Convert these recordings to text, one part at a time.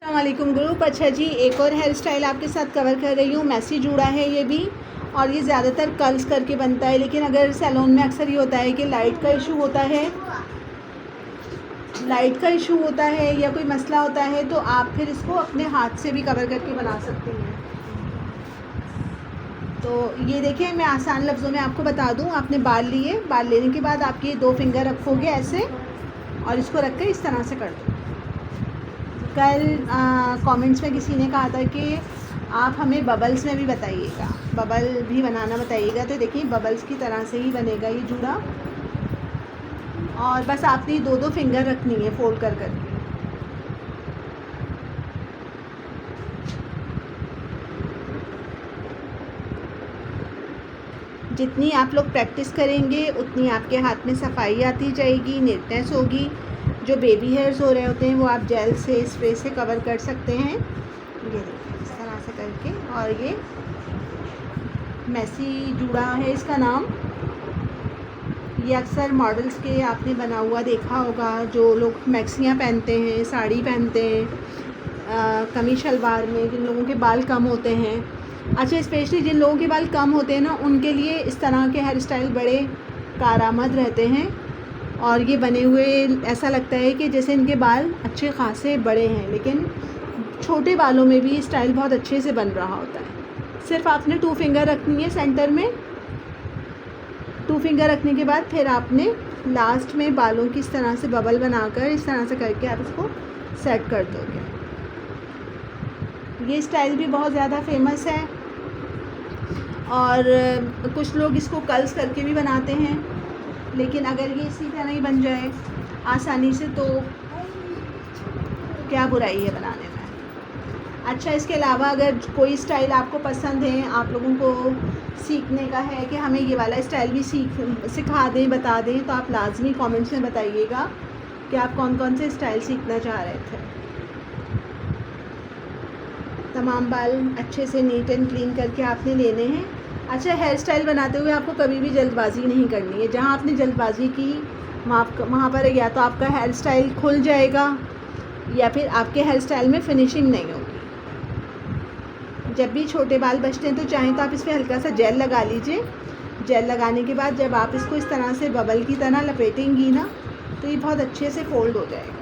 अस्सलामुअलैकुम ग्रुप। अच्छा जी, एक और हेयर स्टाइल आपके साथ कवर कर रही हूँ। मैसी जूड़ा है ये भी, और ये ज़्यादातर कर्ल्स करके बनता है, लेकिन अगर सैलून में अक्सर ये होता है कि लाइट का इशू होता है या कोई मसला होता है, तो आप फिर इसको अपने हाथ से भी कवर करके बना सकती हैं। तो ये देखिए, मैं आसान लफ्ज़ों में आपको बता दूँ। आपने बाल लिए, बाल लेने के बाद आप ये 2 फिंगर रखोगे ऐसे, और इसको रख कर इस तरह से कर दो। कल कमेंट्स में किसी ने कहा था कि आप हमें बबल्स में भी बताइएगा, बबल भी बनाना बताइएगा। तो देखिए, बबल्स की तरह से ही बनेगा ये जूड़ा, और बस आपने 2-2 फिंगर रखनी है फोल्ड कर करके। जितनी आप लोग प्रैक्टिस करेंगे उतनी आपके हाथ में सफाई आती जाएगी, नीटनेस होगी। जो बेबी हेयर्स हो रहे होते हैं वो आप जेल से, स्प्रे से कवर कर सकते हैं। ये देखिए इस तरह से करके, और ये मैसी जूड़ा है इसका नाम। ये अक्सर मॉडल्स के आपने बना हुआ देखा होगा, जो लोग मैक्सियाँ पहनते हैं, साड़ी पहनते हैं कमीज शलवार में, जिन लोगों के बाल कम होते हैं। अच्छा, स्पेशली जिन लोगों के बाल कम होते हैं ना, उनके लिए इस तरह के हेयर स्टाइल बड़े कारआमद रहते हैं। और ये बने हुए ऐसा लगता है कि जैसे इनके बाल अच्छे खासे बड़े हैं, लेकिन छोटे बालों में भी स्टाइल बहुत अच्छे से बन रहा होता है। सिर्फ आपने 2 फिंगर रखनी है सेंटर में। 2 फिंगर रखने के बाद फिर आपने लास्ट में बालों की इस तरह से बबल बनाकर इस तरह से करके आप इसको सेट कर दोगे। ये स्टाइल भी बहुत ज़्यादा फेमस है, और कुछ लोग इसको कर्ल्स करके भी बनाते हैं, लेकिन अगर ये इसी तरह ही बन जाए आसानी से तो क्या बुराई है बनाने में। अच्छा, इसके अलावा अगर कोई स्टाइल आपको पसंद है, आप लोगों को सीखने का है कि हमें ये वाला स्टाइल भी सिखा दें, बता दें, तो आप लाजमी कमेंट्स में बताइएगा कि आप कौन कौन से स्टाइल सीखना चाह रहे थे। तमाम बाल अच्छे से नीट एंड क्लीन करके आपने लेने हैं। अच्छा, हेयर स्टाइल बनाते हुए आपको कभी भी जल्दबाजी नहीं करनी है। जहाँ आपने जल्दबाजी की वहाँ पर या तो आपका हेयर स्टाइल खुल जाएगा, या फिर आपके हेयर स्टाइल में फिनिशिंग नहीं होगी। जब भी छोटे बाल बचते हैं तो चाहें तो आप इस पर हल्का सा जेल लगा लीजिए। जेल लगाने के बाद जब आप इसको इस तरह से बबल की तरह लपेटेंगी ना, तो ये बहुत अच्छे से फोल्ड हो जाएगा।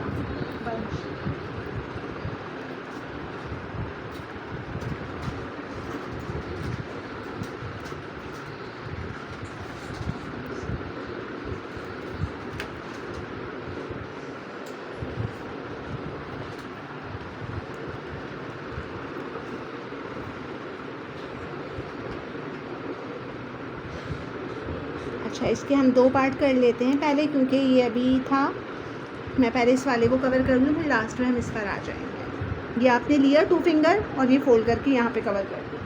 अच्छा, इसके हम 2 पार्ट कर लेते हैं पहले, क्योंकि ये अभी था। मैं पहले इस वाले को कवर कर लूँ, फिर लास्ट में हम इस पर आ जाएंगे। ये आपने लिया 2 फिंगर, और ये फोल्ड करके यहाँ पे कवर कर दिया।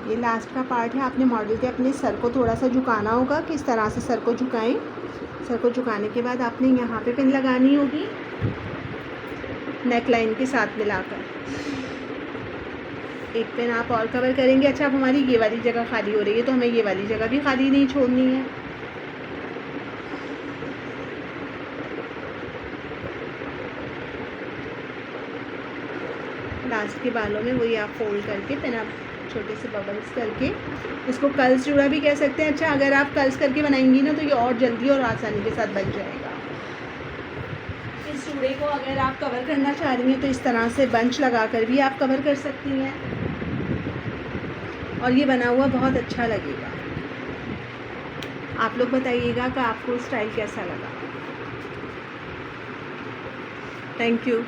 ये लास्ट का पार्ट है। आपने मॉडल के अपने सर को थोड़ा सा झुकाना होगा, किस तरह से सर को झुकाएं। सर को झुकाने के बाद आपने यहाँ पे पिन लगानी होगी, नेक लाइन के साथ मिलाकर। एक पिन आप और कवर करेंगे। अच्छा, अब हमारी ये वाली जगह खाली हो रही है, तो हमें ये वाली जगह भी खाली नहीं छोड़नी है। लास्ट के बालों में वही आप फोल्ड करके पिन आप छोटे से बबल्स करके, इसको कर्ल्स जूड़ा भी कह सकते हैं। अच्छा, अगर आप कर्ल्स करके बनाएंगी ना, तो ये और जल्दी और आसानी के साथ बन जाएगा। इस जूड़े को अगर आप कवर करना चाह रही हैं तो इस तरह से बंच लगाकर भी आप कवर कर सकती हैं, और ये बना हुआ बहुत अच्छा लगेगा। आप लोग बताइएगा कि आपको स्टाइल कैसा लगा। Thank you.